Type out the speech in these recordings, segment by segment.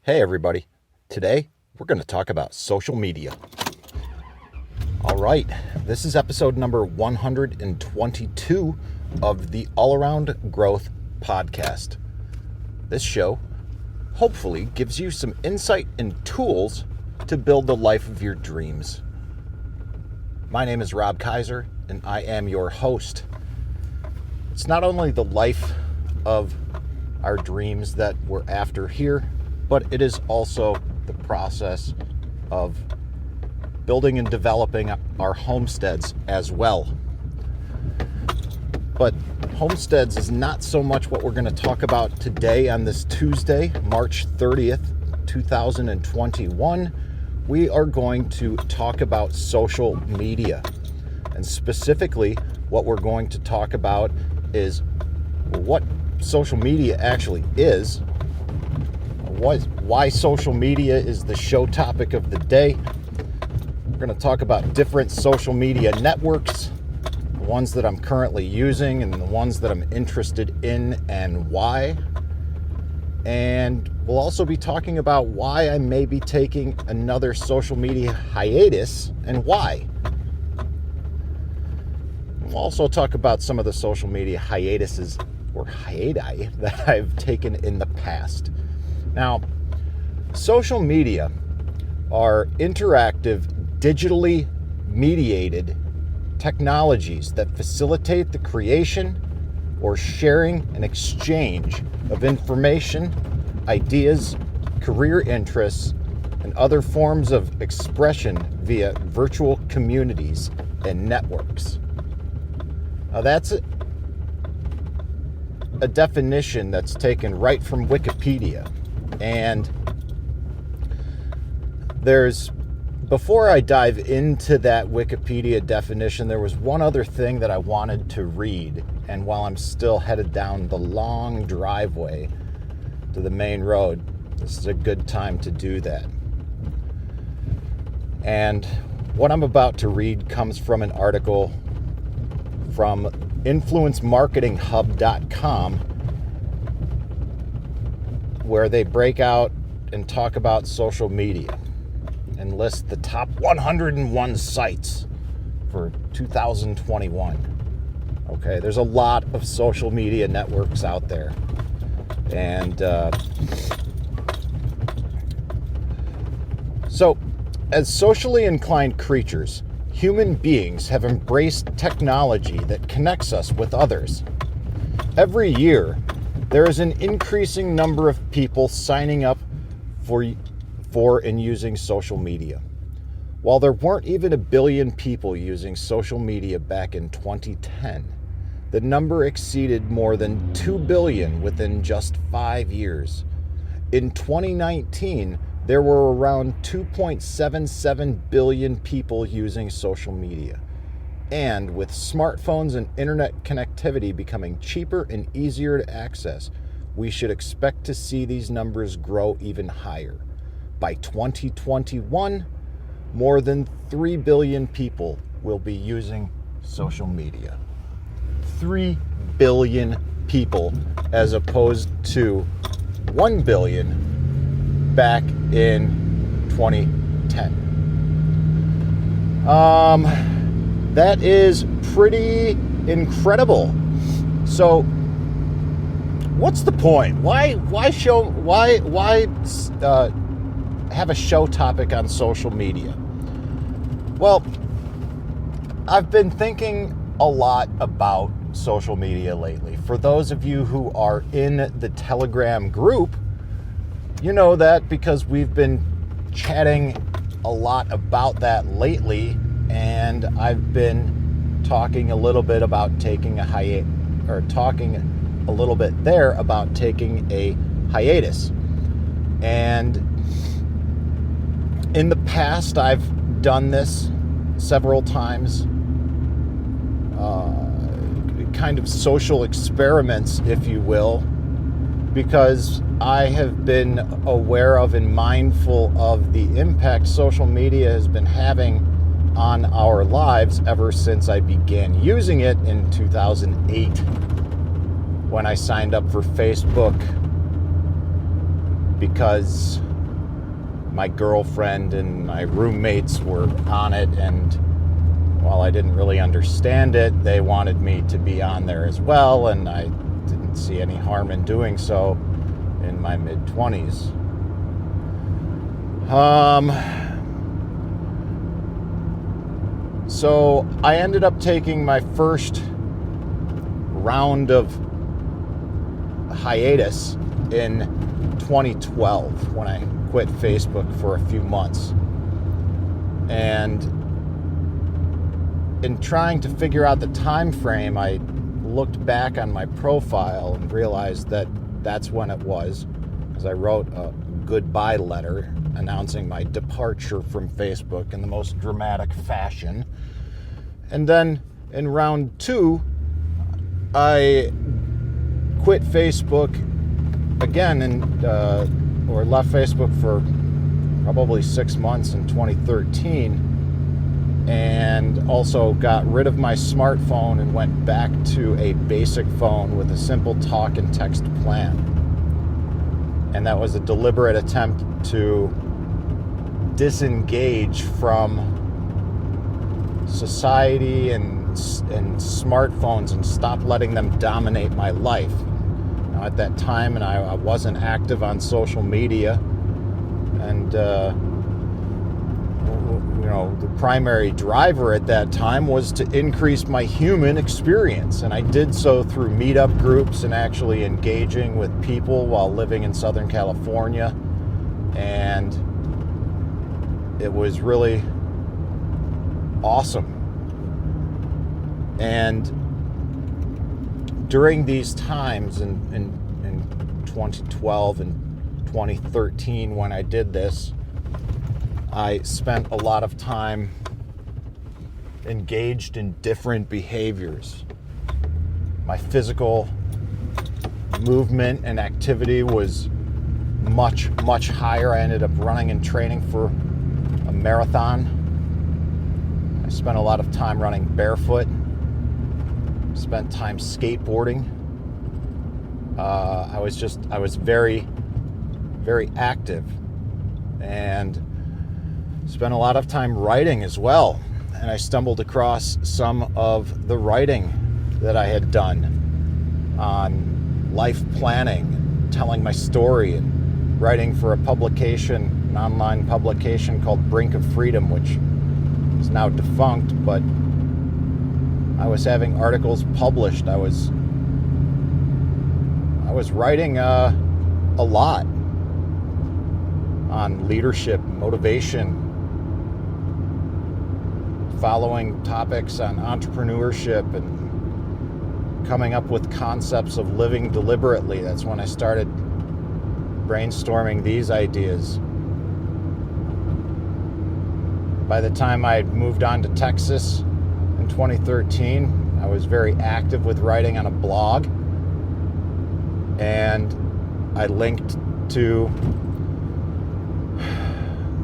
Hey everybody, today we're going to talk about social media. All right, this is episode number 122 of the All Around Growth podcast. This show hopefully gives you some insight and tools to build the life of your dreams. My name is Rob Kaiser and I am your host. It's not only the life of our dreams that we're after here, but it is also the process of building and developing our homesteads as well. But homesteads is not so much what we're going to talk about today on this Tuesday, March 30th, 2021. We are going to talk about social media. And specifically, what we're going to talk about is what social media actually is, why social media is the show topic of the day. We're going to talk about different social media networks, the ones that I'm currently using and the ones that I'm interested in and why. And we'll also be talking about why I may be taking another social media hiatus and why. We'll also talk about some of the social media hiatuses or hiati that I've taken in the past. Now, social media are interactive, digitally mediated technologies that facilitate the creation or sharing and exchange of information, ideas, career interests, and other forms of expression via virtual communities and networks. Now, that's a definition that's taken right from Wikipedia. And before I dive into that Wikipedia definition, there was one other thing that I wanted to read. And while I'm still headed down the long driveway to the main road, this is a good time to do that. And what I'm about to read comes from an article from influencemarketinghub.com, where they break out and talk about social media and list the top 101 sites for 2021. Okay, there's a lot of social media networks out there. And so, as socially inclined creatures, human beings have embraced technology that connects us with others. Every year, there is an increasing number of people signing up for and using social media. While there weren't even 1 billion people using social media back in 2010, the number exceeded more than 2 billion within just 5 years. In 2019, there were around 2.77 billion people using social media. And with smartphones and internet connectivity becoming cheaper and easier to access, we should expect to see these numbers grow even higher. By 2021, more than 3 billion people will be using social media. 3 billion people as opposed to 1 billion back in 2010. That is pretty incredible. So, what's the point? Why have a show topic on social media? Well, I've been thinking a lot about social media lately. For those of you who are in the Telegram group, you know that because we've been chatting a lot about that lately. And I've been talking a little bit about taking a hiatus, or talking a little bit there about taking a hiatus. And in the past, I've done this several times, kind of social experiments, if you will, because I have been aware of and mindful of the impact social media has been having on our lives ever since I began using it in 2008 when I signed up for Facebook because my girlfriend and my roommates were on it, and while I didn't really understand it, they wanted me to be on there as well, and I didn't see any harm in doing so in my mid-20s. So I ended up taking my first round of hiatus in 2012 when I quit Facebook for a few months. And in trying to figure out the time frame, I looked back on my profile and realized that that's when it was, because I wrote a goodbye letter announcing my departure from Facebook in the most dramatic fashion. And then in round 2, I quit Facebook again or left Facebook for probably 6 months in 2013, and also got rid of my smartphone and went back to a basic phone with a simple talk and text plan. And that was a deliberate attempt to disengage from society and smartphones and stop letting them dominate my life. Now, at that time, and I wasn't active on social media, and the primary driver at that time was to increase my human experience, and I did so through meetup groups and actually engaging with people while living in Southern California. And it was really awesome. And during these times in 2012 and 2013, when I did this, I spent a lot of time engaged in different behaviors. My physical movement and activity was much, much higher. I ended up running and training for a marathon. I spent a lot of time running barefoot. Spent time skateboarding. I was very, very active, and spent a lot of time writing as well. And I stumbled across some of the writing that I had done on life planning, telling my story, and writing for a publication, an online publication called Brink of Freedom, which is now defunct, but I was having articles published. I was writing a lot on leadership, motivation, following topics on entrepreneurship, and coming up with concepts of living deliberately. That's when I started brainstorming these ideas. By the time I moved on to Texas in 2013, I was very active with writing on a blog, and I linked to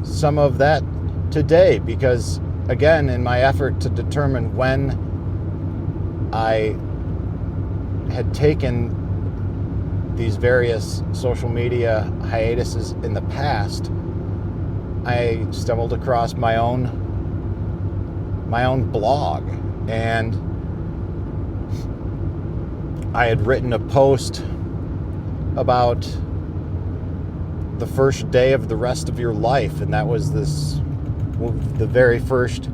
some of that today because, again, in my effort to determine when I had taken these various social media hiatuses in the past, I stumbled across my own blog, and I had written a post about the first day of the rest of your life, and that was the very first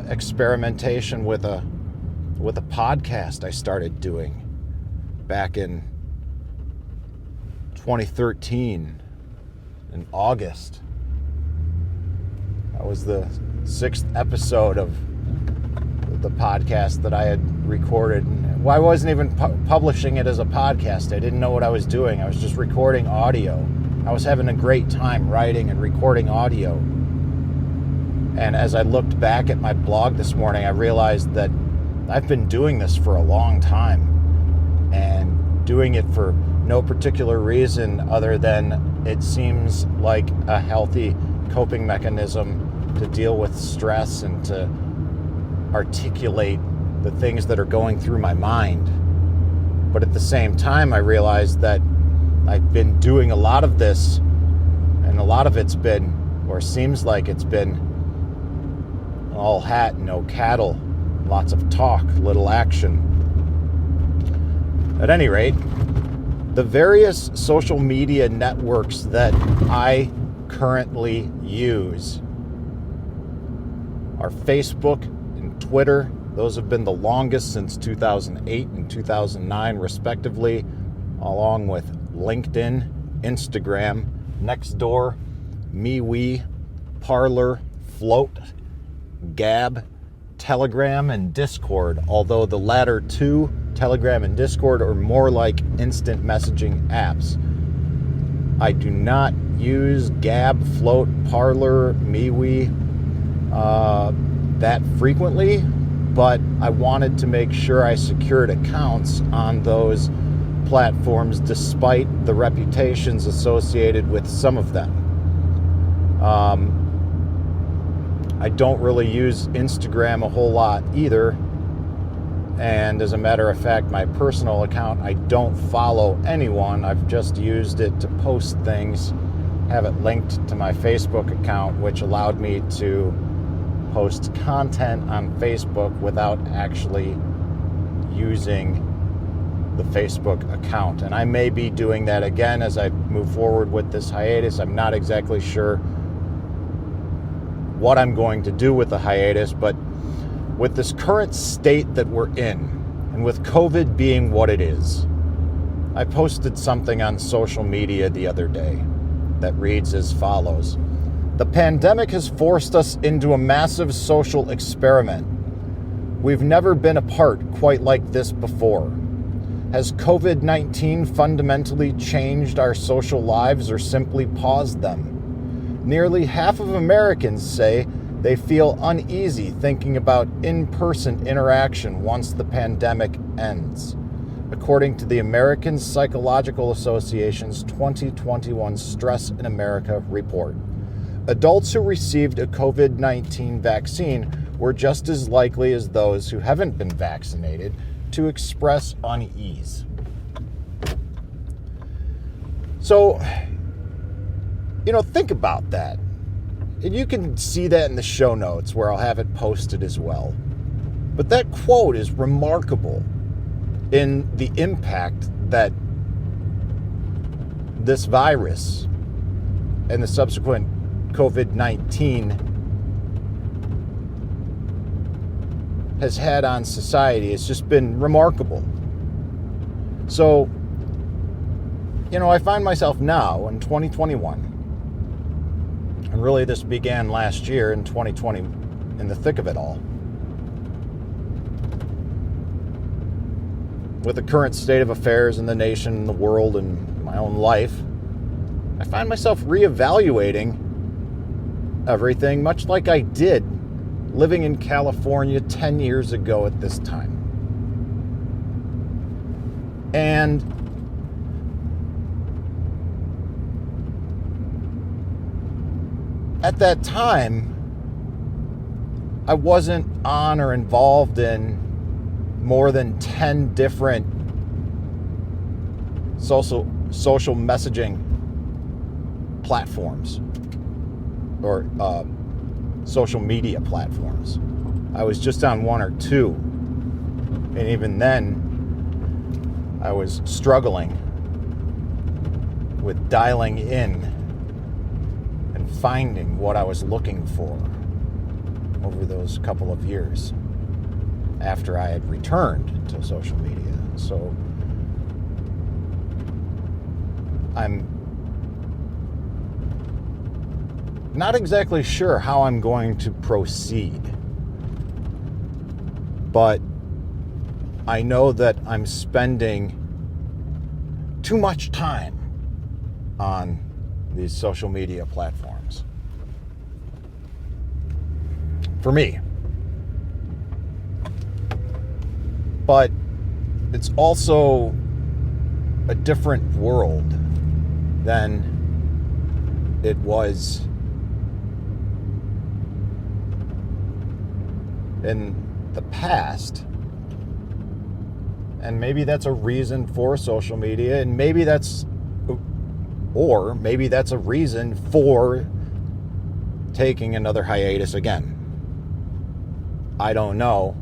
experimentation with a podcast I started doing back in 2013 in August. That was the 6th episode of the podcast that I had recorded. Well, I wasn't even publishing it as a podcast. I didn't know what I was doing. I was just recording audio. I was having a great time writing and recording audio. And as I looked back at my blog this morning, I realized that I've been doing this for a long time, and doing it for no particular reason other than it seems like a healthy coping mechanism to deal with stress and to articulate the things that are going through my mind. But at the same time, I realized that I've been doing a lot of this, And a lot of it's been, or seems like it's been, all hat, no cattle, lots of talk, little action. At any rate, the various social media networks that I currently use are Facebook and Twitter. Those have been the longest since 2008 and 2009, respectively, along with LinkedIn, Instagram, Nextdoor, MeWe, Parler, Flote, Gab, Telegram, and Discord, although the latter two, Telegram and Discord, are more like instant messaging apps. I do not use Gab, Flote, Parler, MeWe that frequently, but I wanted to make sure I secured accounts on those platforms despite the reputations associated with some of them. I don't really use Instagram a whole lot either. And as a matter of fact, my personal account, I don't follow anyone. I've just used it to post things, have it linked to my Facebook account, which allowed me to post content on Facebook without actually using the Facebook account. And I may be doing that again as I move forward with this hiatus. I'm not exactly sure what I'm going to do with the hiatus, but with this current state that we're in, and with COVID being what it is, I posted something on social media the other day that reads as follows. The pandemic has forced us into a massive social experiment. We've never been apart quite like this before. Has COVID-19 fundamentally changed our social lives or simply paused them? Nearly half of Americans say they feel uneasy thinking about in-person interaction once the pandemic ends, according to the American Psychological Association's 2021 Stress in America report. Adults who received a COVID-19 vaccine were just as likely as those who haven't been vaccinated to express unease. So, think about that. And you can see that in the show notes where I'll have it posted as well. But that quote is remarkable in the impact that this virus and the subsequent COVID-19 has had on society. It's just been remarkable. So, I find myself now in 2021, and really this began last year in 2020, in the thick of it all, with the current state of affairs in the nation, and the world, and my own life. I find myself reevaluating everything, much like I did living in California 10 years ago at this time. And at that time, I wasn't on or involved in more than 10 different social messaging platforms or social media platforms. I was just on one or two. And even then, I was struggling with dialing in and finding what I was looking for over those couple of years after I had returned to social media. So I'm not exactly sure how I'm going to proceed, but I know that I'm spending too much time on these social media platforms. For me. But it's also a different world than it was in the past. And maybe that's a reason for social media, and maybe that's Or maybe that's a reason for taking another hiatus again. I don't know.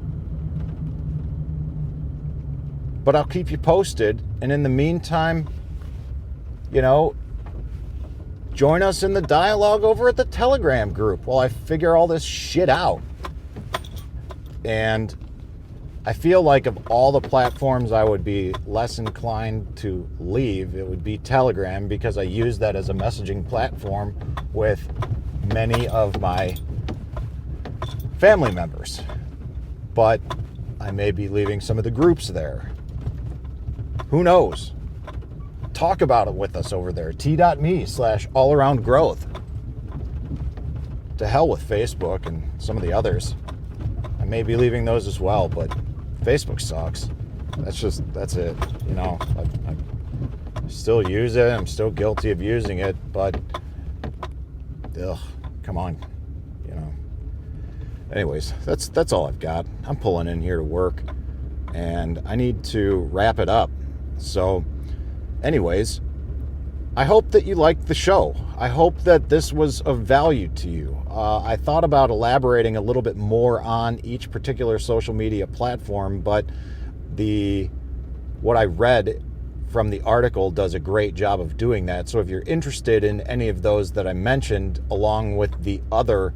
But I'll keep you posted. And in the meantime, join us in the dialogue over at the Telegram group while I figure all this shit out. And I feel like of all the platforms I would be less inclined to leave, it would be Telegram, because I use that as a messaging platform with many of my family members. But I may be leaving some of the groups there. Who knows? Talk about it with us over there. t.me/allaroundgrowth. To hell with Facebook and some of the others. I may be leaving those as well, but Facebook sucks. That's it. I still use it. I'm still guilty of using it, but come on. Anyways, that's all I've got. I'm pulling in here to work, and I need to wrap it up. So, anyways, I hope that you liked the show. I hope that this was of value to you. I thought about elaborating a little bit more on each particular social media platform, but what I read from the article does a great job of doing that. So if you're interested in any of those that I mentioned, along with the other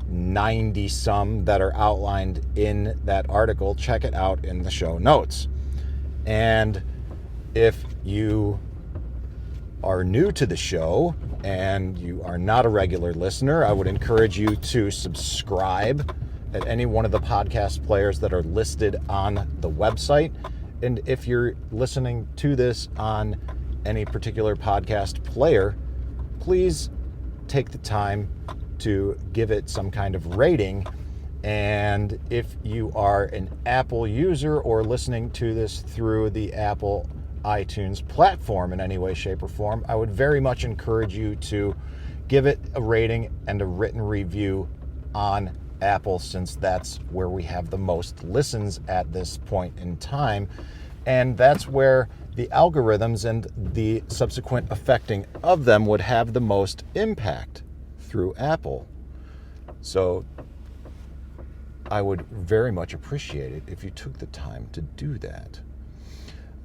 90 some that are outlined in that article, check it out in the show notes. And if you are new to the show and you are not a regular listener, I would encourage you to subscribe at any one of the podcast players that are listed on the website. And if you're listening to this on any particular podcast player, please take the time to give it some kind of rating. And if you are an Apple user or listening to this through the Apple iTunes platform in any way, shape, or form, I would very much encourage you to give it a rating and a written review on Apple, since that's where we have the most listens at this point in time. And that's where the algorithms and the subsequent affecting of them would have the most impact, through Apple. So I would very much appreciate it if you took the time to do that.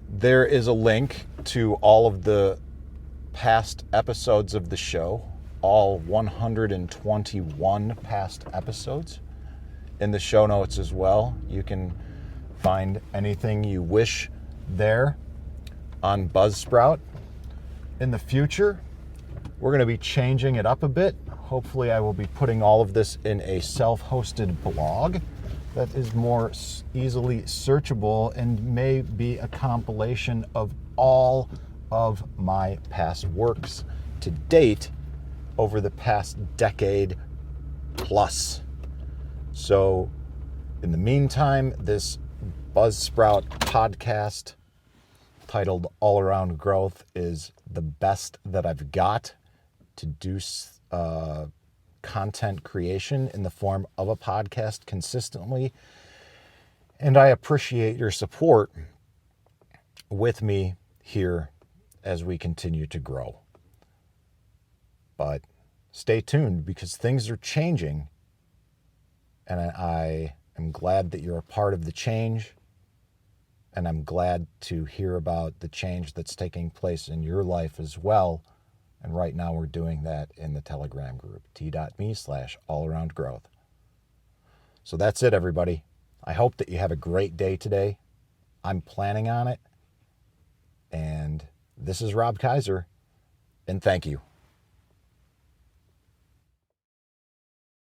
There is a link to all of the past episodes of the show, all 121 past episodes, in the show notes as well. You can find anything you wish there on Buzzsprout. In the future, we're going to be changing it up a bit. Hopefully, I will be putting all of this in a self-hosted blog that is more easily searchable and may be a compilation of all of my past works to date over the past decade plus. So, in the meantime, this Buzzsprout podcast titled All Around Growth is the best that I've got to do content creation in the form of a podcast consistently. And I appreciate your support with me here as we continue to grow. But stay tuned, because things are changing, and I am glad that you're a part of the change, and I'm glad to hear about the change that's taking place in your life as well. And right now we're doing that in the Telegram group, t.me/allaroundgrowth. So that's it, everybody. I hope that you have a great day today. I'm planning on it. And this is Rob Kaiser, and thank you.